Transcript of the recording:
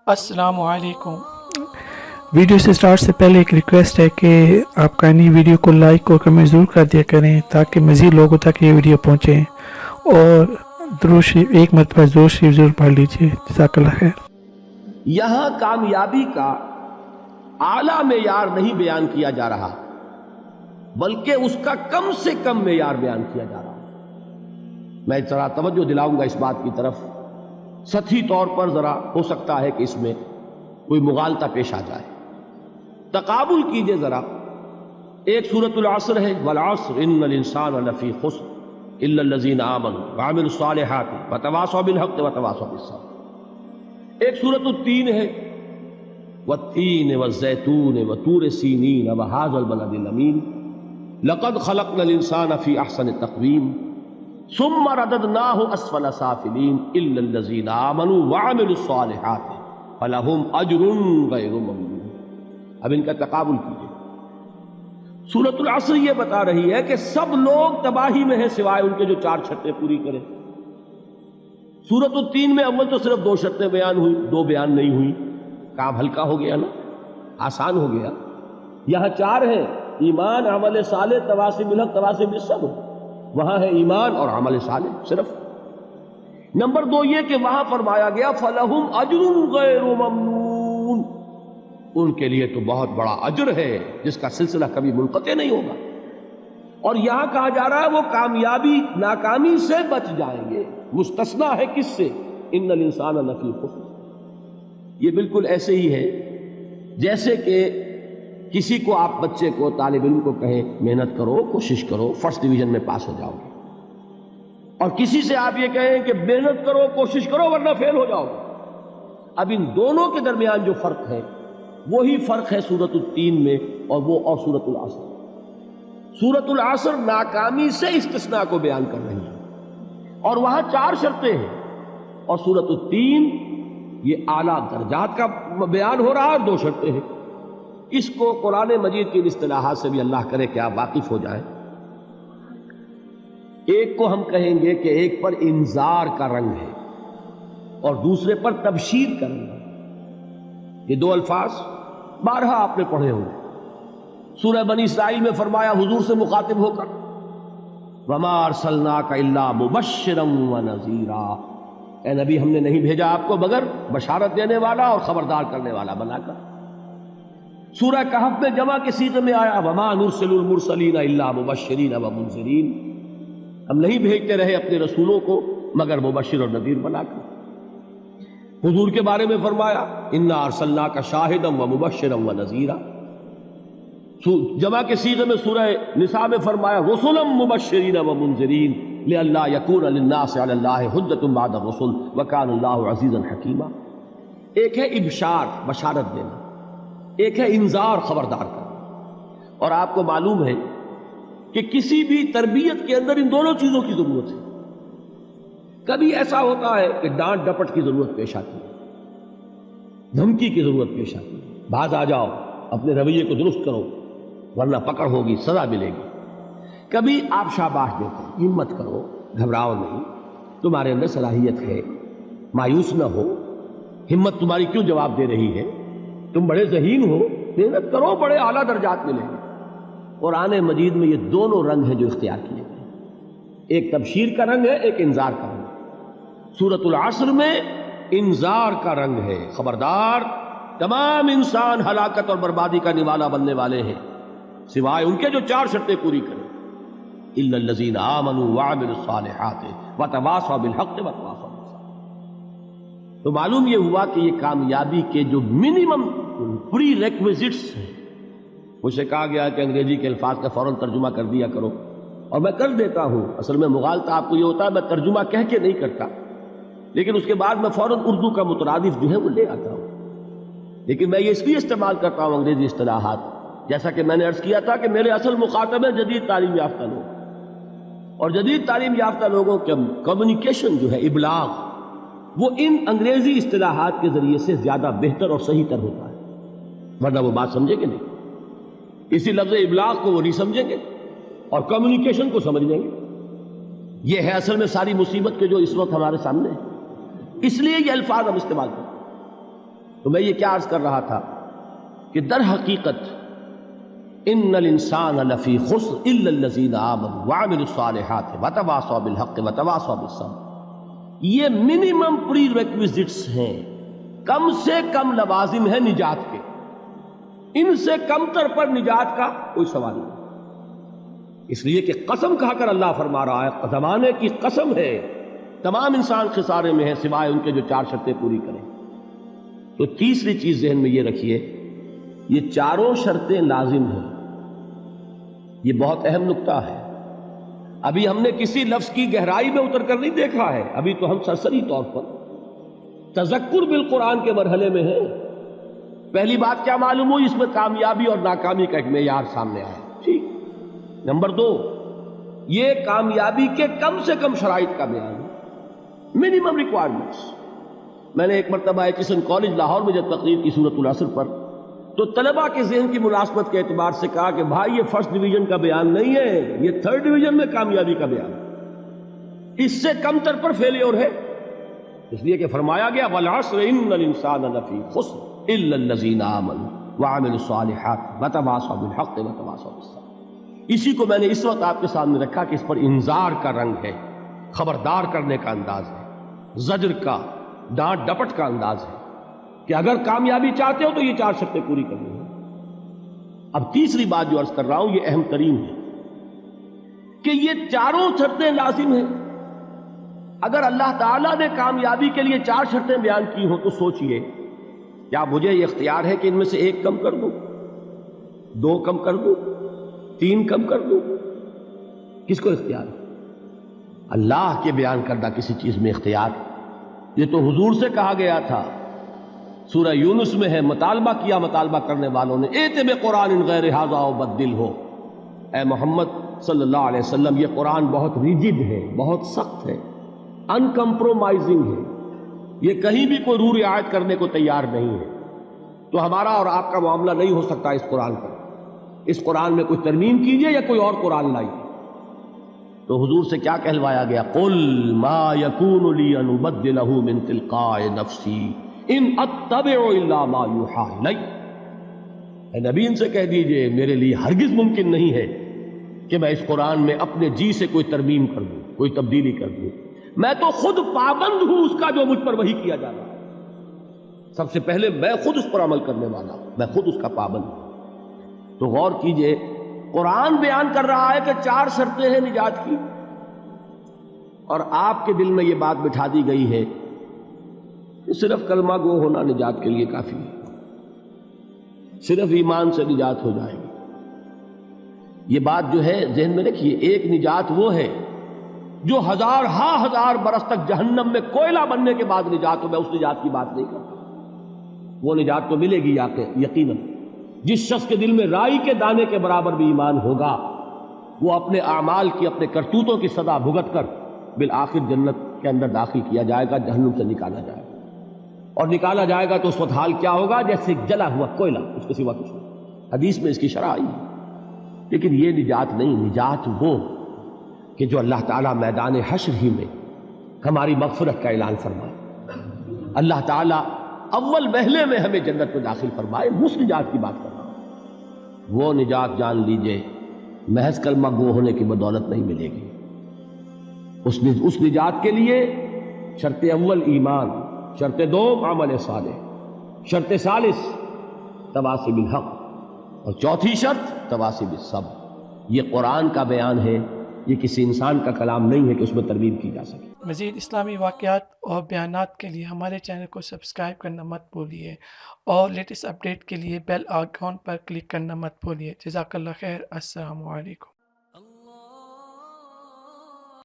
السلام علیکم۔ ویڈیو سے سٹارٹ سے پہلے ایک ریکویسٹ ہے کہ آپ کائنڈلی ویڈیو کو لائک اور کمنٹ ضرور کر دیا کریں تاکہ مزید لوگوں تک یہ ویڈیو پہنچے، اور درود شریف ایک مرتبہ درود شریف ضرور پڑھ لیجیے۔ جزاک اللہ خیر۔ یہاں کامیابی کا اعلیٰ معیار نہیں بیان کیا جا رہا، بلکہ اس کا کم سے کم معیار بیان کیا جا رہا۔ میں ذرا توجہ دلاؤں گا اس بات کی طرف، سطحی طور پر ذرا ہو سکتا ہے کہ اس میں کوئی مغالطہ پیش آ جائے۔ تقابل کیجئے ذرا، ایک سورۃ العصر ہے، والعصر ان الانسان لفی خسر الا الذین آمنوا وعملوا الصالحات وتواصوا بالحق وتواصوا بالصبر۔ ایک سورۃ التین ہے، والتین والزیتون وطور سینین وہذا البلد الامین لقد خلقنا الانسان فی احسن تقویم ثم رددناہ اسفل سافلین الا الذین آمنوا وعملوا الصالحات فلہم اجر غیر ممنون۔ اب ان کا تقابل کیجئے۔ سورۃ العصر یہ بتا رہی ہے کہ سب لوگ تباہی میں ہیں سوائے ان کے جو 4 شرطیں پوری کریں۔ سورۃ التین میں اول تو صرف 2 شرطیں بیان ہوئی، 2 بیان نہیں ہوئی، کام ہلکا ہو گیا نا، آسان ہو گیا۔ یہاں 4 ہیں، ایمان، عمل صالح، تواصی بالحق، تواصی بالصبر۔ وہاں ہے ایمان اور عمل صالح صرف۔ نمبر 2 یہ کہ وہاں فرمایا گیا فَلَهُمْ أَجْرٌ غَيْرُ مَمْنُونَ، ان کے لیے تو بہت بڑا اجر ہے جس کا سلسلہ کبھی منقطع نہیں ہوگا۔ اور یہاں کہا جا رہا ہے وہ کامیابی ناکامی سے بچ جائیں گے۔ مستثنیٰ ہے کس سے؟ ان الانسان لفی خسر۔ یہ بالکل ایسے ہی ہے جیسے کہ کسی کو آپ بچے کو، طالب علم کو کہیں محنت کرو، کوشش کرو، فرسٹ ڈویژن میں پاس ہو جاؤ گے، اور کسی سے آپ یہ کہیں کہ محنت کرو، کوشش کرو ورنہ فیل ہو جاؤ گے۔ اب ان دونوں کے درمیان جو فرق ہے وہی فرق ہے سورۃ التین میں اور سورۃ العصر۔ سورۃ العصر ناکامی سے استثناء کو بیان کر رہی ہے اور وہاں 4 شرطیں ہیں، اور سورۃ التین یہ اعلیٰ درجات کا بیان ہو رہا ہے اور 2 شرطیں ہیں۔ اس کو قرآن مجید کی اصطلاحات سے بھی اللہ کرے کہ آپ واقف ہو جائیں۔ ایک کو ہم کہیں گے کہ ایک پر انذار کا رنگ ہے اور دوسرے پر تبشیر کا رنگ ہے۔ یہ 2 الفاظ بارہا آپ نے پڑھے ہوں گے۔ سورہ بنی اسرائیل میں فرمایا حضور سے مخاطب ہو کر وَمَا أَرْسَلْنَاكَ إِلَّا مُبَشِّرًا وَنَذِيرًا، اے نبی ہم نے نہیں بھیجا آپ کو مگر بشارت دینے والا اور خبردار کرنے والا بنا کر۔ سورہ کہف میں جمع کے صیغے میں آیا وَمَا نُرْسِلُ الْمُرْسَلِينَ إِلَّا مُبَشِّرِينَ وَمُنذِرِينَ، ہم نہیں بھیجتے رہے اپنے رسولوں کو مگر مبشر اور نذیر بنا کر۔ حضور کے بارے میں فرمایا اِنَّا أَرْسَلْنَاكَ شَاهِدًا وَمُبَشِّرًا وَنَذِيرًا۔ جمع کے صیغے میں سورہ نساء میں فرمایا رُسُلًا مُبَشِّرِينَ وَمُنذِرِينَ لِئَلَّا يَكُونَ لِلنَّاسِ عَلَى اللَّهِ حُجَّةٌ بَعْدَ الرُّسُلِ وَكَانَ اللَّهُ عَزِيزًا حَكِيمًا۔ ایک ہے ابشار، بشارت دینا، ایک ہے انذار، خبردار کرنا۔ اور آپ کو معلوم ہے کہ کسی بھی تربیت کے اندر ان دونوں چیزوں کی ضرورت ہے۔ کبھی ایسا ہوتا ہے کہ ڈانٹ ڈپٹ کی ضرورت پیش آتی ہے، دھمکی کی ضرورت پیش آتی ہے، باز آ جاؤ، اپنے رویے کو درست کرو ورنہ پکڑ ہوگی، سزا ملے گی۔ کبھی آپ شاباش دیتے ہیں، ہمت کرو، گھبراؤ نہیں، تمہارے اندر صلاحیت ہے، مایوس نہ ہو، ہمت تمہاری کیوں جواب دے رہی ہے، تم بڑے ذہین ہو، محنت کرو، بڑے اعلیٰ درجات ملیں گے۔ قرآن مجید میں یہ دونوں رنگ ہیں جو اختیار کیے گئے، ایک تبشیر کا رنگ ہے، ایک انذار کا رنگ ہے۔ سورۃ العصر میں انذار کا رنگ ہے، خبردار، تمام انسان ہلاکت اور بربادی کا نوالا بننے والے ہیں سوائے ان کے جو 4 شرطیں پوری کریں، الا الذین آمنوا وعملوا الصالحات وتواصوا بالحق وتواصوا بالصبر۔ تو معلوم یہ ہوا کہ یہ کامیابی کے جو منیمم پری ریکویزٹس ہیں، مجھ سے کہا گیا کہ انگریزی کے الفاظ کا فوراً ترجمہ کر دیا کرو، اور میں کر دیتا ہوں۔ اصل میں مغالطہ آپ کو یہ ہوتا ہے میں ترجمہ کہہ کے نہیں کرتا، لیکن اس کے بعد میں فوراً اردو کا مترادف جو ہے وہ لے آتا ہوں۔ لیکن میں یہ اس لیے استعمال کرتا ہوں انگریزی اصطلاحات، جیسا کہ میں نے عرض کیا تھا کہ میرے اصل مخاطب ہیں جدید تعلیم یافتہ لوگ، اور جدید تعلیم یافتہ لوگوں کے کمیونیکیشن جو ہے، ابلاغ، وہ ان انگریزی اصطلاحات کے ذریعے سے زیادہ بہتر اور صحیح تر ہوتا ہے، ورنہ وہ بات سمجھیں گے نہیں۔ اسی لفظ ابلاغ کو وہ نہیں سمجھیں گے اور کمیونیکیشن کو سمجھ لیں گے۔ یہ ہے اصل میں ساری مصیبت کے جو اس وقت ہمارے سامنے ہے، اس لیے یہ الفاظ ہم استعمال کرتے ہیں۔ تو میں یہ کیا عرض کر رہا تھا کہ در حقیقت ان الانسان لفی خسر الا الذین آمنوا وعملوا الصالحات وتواصوا بالحق وتواصوا بالصبر، یہ منیمم پری ریکویزٹس ہیں، کم سے کم لوازم ہیں نجات کے، ان سے کم تر پر نجات کا کوئی سوال نہیں، اس لیے کہ قسم کھا کر اللہ فرما رہا ہے، زمانے کی قسم ہے، تمام انسان خسارے میں ہیں سوائے ان کے جو 4 شرطیں پوری کریں۔ تو تیسری چیز ذہن میں یہ رکھیے، یہ چاروں شرطیں لازم ہیں، یہ بہت اہم نکتہ ہے۔ ابھی ہم نے کسی لفظ کی گہرائی میں اتر کر نہیں دیکھا ہے، ابھی تو ہم سرسری طور پر تذکر بالقرآن کے مرحلے میں ہیں۔ پہلی بات کیا معلوم ہوئی، اس میں کامیابی اور ناکامی کا ایک معیار سامنے آیا، ٹھیک۔ نمبر 2، یہ کامیابی کے کم سے کم شرائط کا بیان ہے، منیمم ریکوائرمنٹس۔ میں نے ایک مرتبہ ایچسن کالج لاہور میں جب تقریر کی سورۃ العصر پر، تو طلباء کے ذہن کی ملازمت کے اعتبار سے کہا کہ بھائی یہ فرسٹ ڈویژن کا بیان نہیں ہے، یہ تھرڈ ڈویژن میں کامیابی کا بیان ہے، اس سے کم تر پر فیلیور ہے، اس لیے کہ فرمایا گیا والعصر ان الانسان لفی خسر الا الذین آمنوا وعملوا الصالحات وتواصوا بالحق وتواصوا بالصبر۔ اسی کو میں نے اس وقت آپ کے سامنے رکھا کہ اس پر انذار کا رنگ ہے، خبردار کرنے کا انداز ہے، زجر کا، ڈانٹ ڈپٹ کا انداز ہے کہ اگر کامیابی چاہتے ہو تو یہ 4 شرطیں پوری کرنی ہیں۔ اب تیسری بات جو عرض کر رہا ہوں یہ اہم ترین ہے کہ یہ چاروں شرطیں لازم ہیں۔ اگر اللہ تعالیٰ نے کامیابی کے لیے 4 شرطیں بیان کی ہوں تو سوچئے، کیا مجھے یہ اختیار ہے کہ ان میں سے 1 کم کر دوں، 2 کم کر دوں، 3 کم کر دوں؟ کس کو اختیار ہے؟ اللہ کے بیان کردہ کسی چیز میں اختیار، یہ تو حضور سے کہا گیا تھا، سورہ یونس میں ہے، مطالبہ کیا مطالبہ کرنے والوں نے، ایت بقرآن غیر ھذا وبدل ہو، اے محمد صلی اللہ علیہ وسلم یہ قرآن بہت ریجڈ ہے، بہت سخت ہے، ان کمپرومائزنگ ہے، یہ کہیں بھی کوئی رو رعایت کرنے کو تیار نہیں ہے، تو ہمارا اور آپ کا معاملہ نہیں ہو سکتا اس قرآن پر، اس قرآن میں کوئی ترمیم کیجئے یا کوئی اور قرآن لائیے۔ تو حضور سے کیا کہلوایا گیا، قل ما یکون لی ان ابدلہ من تلقاء نفسی ان اتبع الا ما یوحی الی، اے نبی ان سے کہہ دیجئے میرے لیے ہرگز ممکن نہیں ہے کہ میں اس قرآن میں اپنے جی سے کوئی ترمیم کر دوں، کوئی تبدیلی کر دوں، میں تو خود پابند ہوں اس کا جو مجھ پر وحی کیا جا رہا ہے، سب سے پہلے میں خود اس پر عمل کرنے والا ہوں، میں خود اس کا پابند ہوں۔ تو غور کیجئے، قرآن بیان کر رہا ہے کہ 4 شرطیں ہیں نجات کی، اور آپ کے دل میں یہ بات بٹھا دی گئی ہے کہ صرف کلمہ گو ہونا نجات کے لیے کافی ہے، صرف ایمان سے نجات ہو جائے گی۔ یہ بات جو ہے ذہن میں رکھیے، ایک نجات وہ ہے جو ہزار برس تک جہنم میں کوئلہ بننے کے بعد نجات ہو، میں اس نجات کی بات نہیں کرتا، وہ نجات تو ملے گی یقیناً۔ جس شخص کے دل میں رائی کے دانے کے برابر بھی ایمان ہوگا، وہ اپنے اعمال کی، اپنے کرتوتوں کی سزا بھگت کر بالآخر جنت کے اندر داخل کیا جائے گا، جہنم سے نکالا جائے گا، اور نکالا جائے گا تو اس وقت حال کیا ہوگا، جیسے جلا ہوا کوئلہ، اس کے سوا کچھ نہیں۔ حدیث میں اس کی شرح آئی ہے۔ لیکن یہ نجات نہیں، نجات وہ کہ جو اللہ تعالیٰ میدان حشر ہی میں ہماری مغفرت کا اعلان فرمائے، اللہ تعالیٰ اول وہلے میں ہمیں جنت میں داخل فرمائے، اس نجات کی بات کر رہا ہوں۔ وہ نجات جان لیجئے محض کلمہ گو ہونے کی بدولت نہیں ملے گی، اس نجات کے لیے شرط اول ایمان، شرط دوم عمل صالح، شرط ثالث تواصی بالحق، اور چوتھی شرط تواصی بالصبر۔ یہ قرآن کا بیان ہے، یہ کسی انسان کا کلام نہیں ہے کہ اس میں ترمیم کی جا سکے۔ مزید اسلامی واقعات اور بیانات کے لیے ہمارے چینل کو سبسکرائب کرنا مت بھولیے، اور لیٹسٹ اپڈیٹ کے لیے بیل آئیکن پر کلک کرنا مت بھولیے۔ جزاک اللہ خیر، السلام علیکم۔